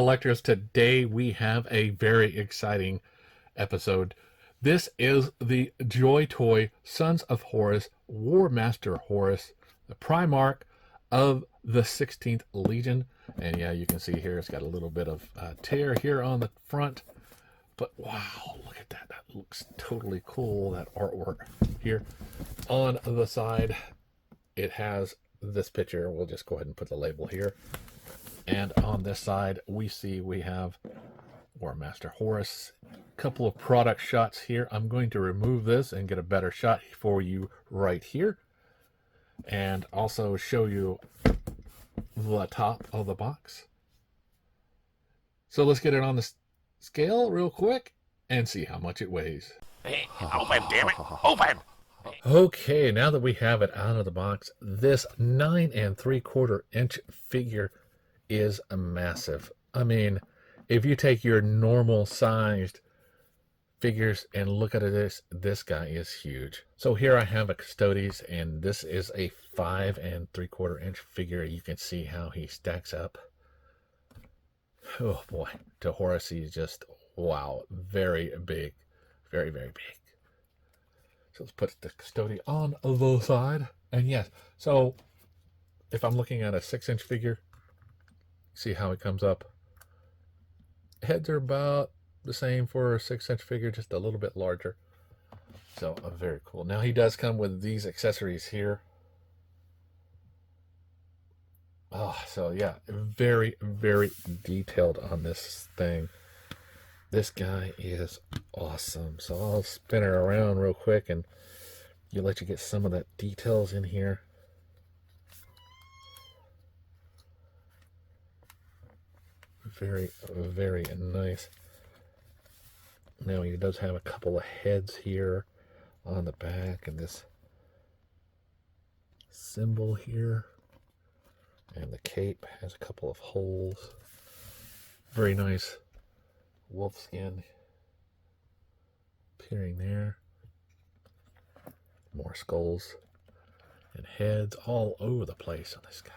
collectors, today we have a very exciting episode. This is the Joy Toy Sons of Horus Warmaster Horus, the Primarch of the 16th Legion. And yeah, you can see here it's got a little bit of tear here on the front. But wow, look at that. That looks totally cool, that artwork here. On the side, it has this picture. We'll just go ahead and put the label here. And on this side, we have Warmaster Horus. A couple of product shots here. I'm going to remove this and get a better shot for you right here. And also show you the top of the box. So let's get it on the scale real quick and see how much it weighs. Hey, open, damn it! Open! Okay, now that we have it out of the box, this 9 3/4 inch figure is massive. I mean, if you take your normal sized figures and look at this guy is huge. So here I have a Custodes, and this is a 5 3/4 inch figure. You can see how he stacks up. Oh boy, to Horus, he's just, wow, very big, very, very big. So let's put the Custodes on the side. And yes, so if I'm looking at a 6-inch figure, see how it comes up. Heads are about the same for a 6-inch figure, just a little bit larger. So very cool. Now he does come with these accessories here. Oh, so yeah, very, very detailed on this thing. This guy is awesome. So I'll spin it around real quick and let you get some of that details in here. Very, very nice. Now he does have a couple of heads here on the back, and this symbol here. And the cape has a couple of holes. Very nice wolf skin appearing there. More skulls and heads all over the place on this guy.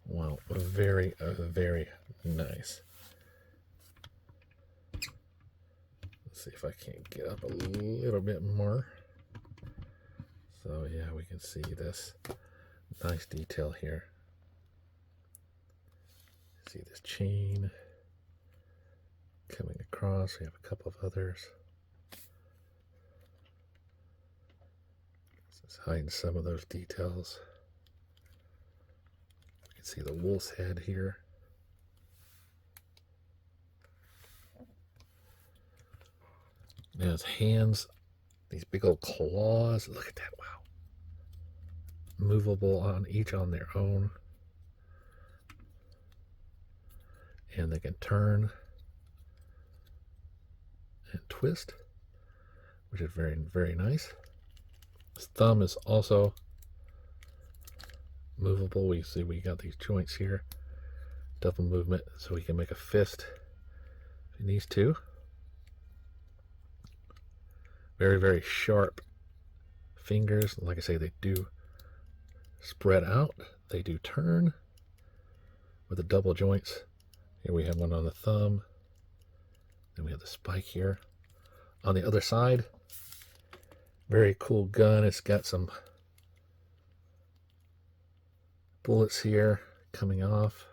Wow, very, very nice. Let's see if I can't get up a little bit more. So yeah, we can see this nice detail here. See this chain coming across. We have a couple of others. Let's hide some of those details. We can see the wolf's head here. Now his hands, these big old claws. Look at that, wow. Movable on each on their own. And they can turn and twist, which is very, very nice. His thumb is also movable. We see we got these joints here. Double movement, so we can make a fist if he needs to. Very, very sharp fingers. Like I say, they do spread out. They do turn with the double joints. Here we have one on the thumb. Then we have the spike here. On the other side, very cool gun. It's got some bullets here coming off.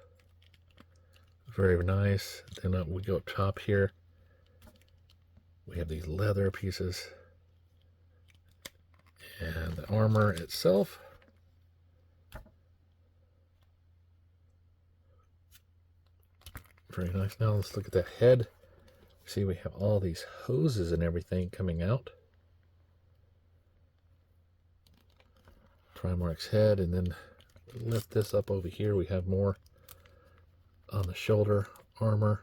Very nice. Then we go up top here. We have these leather pieces. And the armor itself. Very nice. Now let's look at the head. See, we have all these hoses and everything coming out. Primarch's head, and then lift this up over here. We have more on the shoulder armor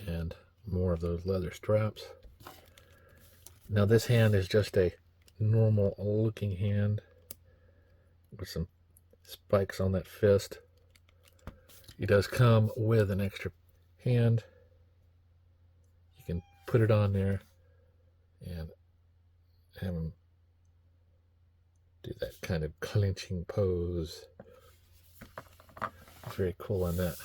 and more of those leather straps. Now this hand is just a normal looking hand with some spikes on that fist. He does come with an extra hand. You can put it on there and have him do that kind of clenching pose. Very cool in that.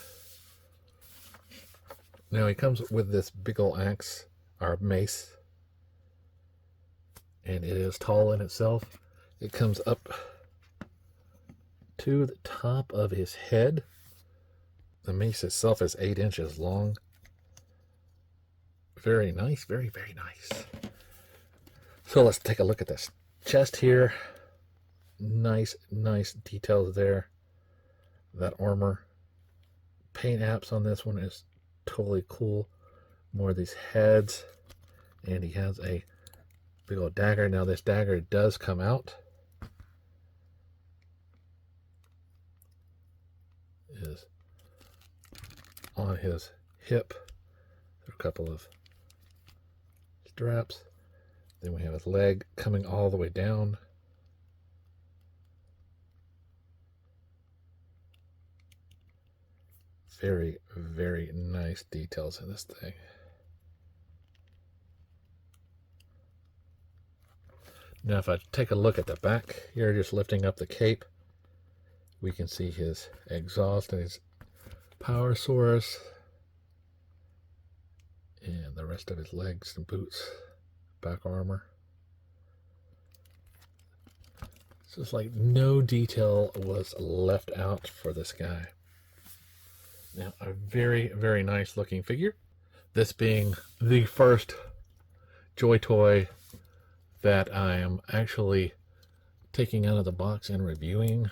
Now he comes with this big old axe, or mace, and it is tall in itself. It comes up to the top of his head. The mace itself is 8 inches long. Very nice, very, very nice. So let's take a look at this chest here. Nice, nice details there. That armor. Paint apps on this one is totally cool. More of these heads. And he has a big old dagger. Now this dagger does come out. Is on his hip. There are a couple of straps. Then we have his leg coming all the way down. Very, very nice details in this thing. Now if I take a look at the back here, just lifting up the cape, we can see his exhaust and his power source. And the rest of his legs and boots, back armor. It's just like no detail was left out for this guy. Now, a very, very nice looking figure. This being the first Joy Toy that I am actually taking out of the box and reviewing,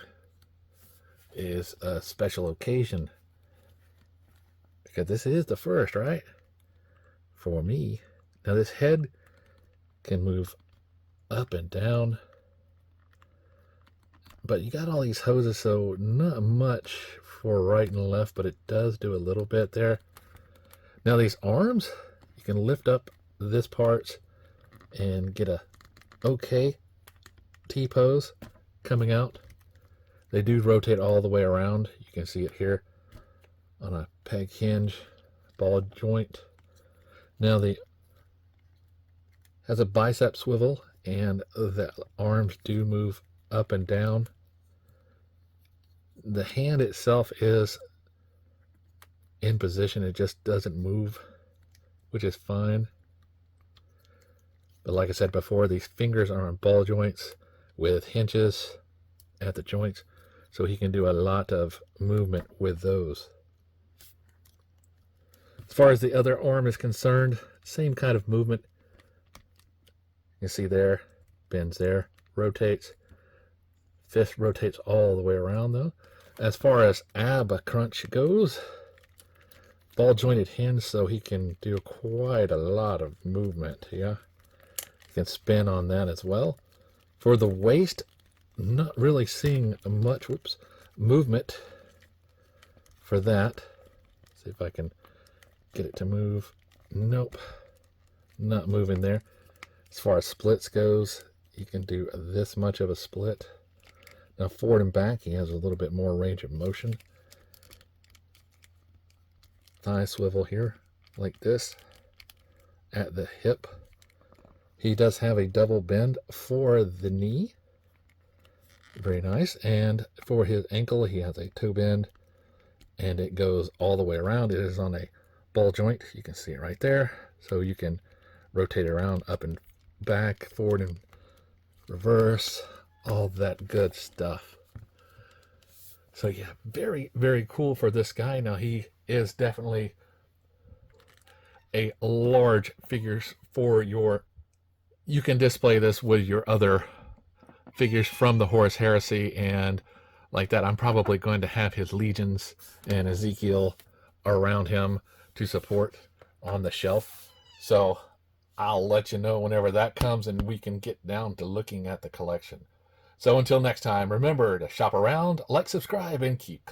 is a special occasion. Because this is the first, right? For me. Now this head can move up and down. But you got all these hoses, so not much for right and left, but it does do a little bit there. Now these arms, you can lift up this part and get a okay T-pose coming out. They do rotate all the way around. You can see it here on a peg hinge, ball joint. Now the has a bicep swivel, and the arms do move up and down. The hand itself is in position, it just doesn't move, which is fine. But like I said before, these fingers are on ball joints with hinges at the joints, so he can do a lot of movement with those. As far as the other arm is concerned, same kind of movement. You see there, bends there, rotates. Fist rotates all the way around though. As far as ab crunch goes, ball jointed hinge, so he can do quite a lot of movement. Yeah, he can spin on that as well. For the waist, not really seeing much movement for that. See if I can get it to move. Nope, not moving there. As far as splits goes, he can do this much of a split. Now forward and back, he has a little bit more range of motion. Thigh swivel here, like this, at the hip. He does have a double bend for the knee. Very nice. And for his ankle, he has a toe bend, and it goes all the way around. It is on a ball joint. You can see it right there. So you can rotate around, up and back, forward and reverse, all that good stuff. So yeah, very, very cool for this guy. Now he is definitely a large figures for your, you can display this with your other figures from the Horus Heresy and like that. I'm probably going to have his legions and Ezekiel around him to support on the shelf. So I'll let you know whenever that comes and we can get down to looking at the collection. So until next time, remember to shop around, like, subscribe, and keep